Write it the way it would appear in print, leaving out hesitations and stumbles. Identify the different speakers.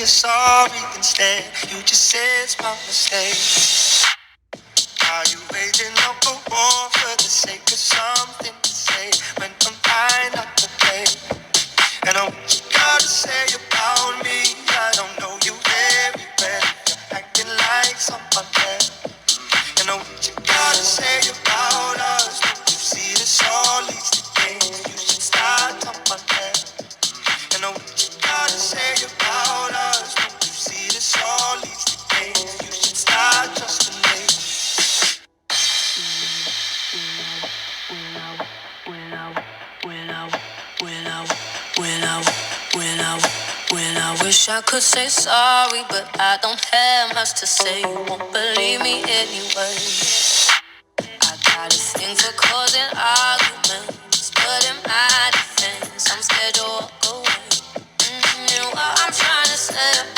Speaker 1: you're sorry instead. You just say it's my mistake. Are you waging up a war for the sake of something to say when I'm trying not to play? And what you gotta say about me, I don't know you very well. You're acting like someone else. And what you gotta say about us, don't you see this all leads to games? You should start someone else. And what you gotta say about us, don't you see this all leads to games? You should start trusting me. Wish I could say sorry, but I don't have much to say. You won't believe me anyway. I got a thing for causing arguments, but in my defense, I'm scared to walk away. You know what I'm trying to say?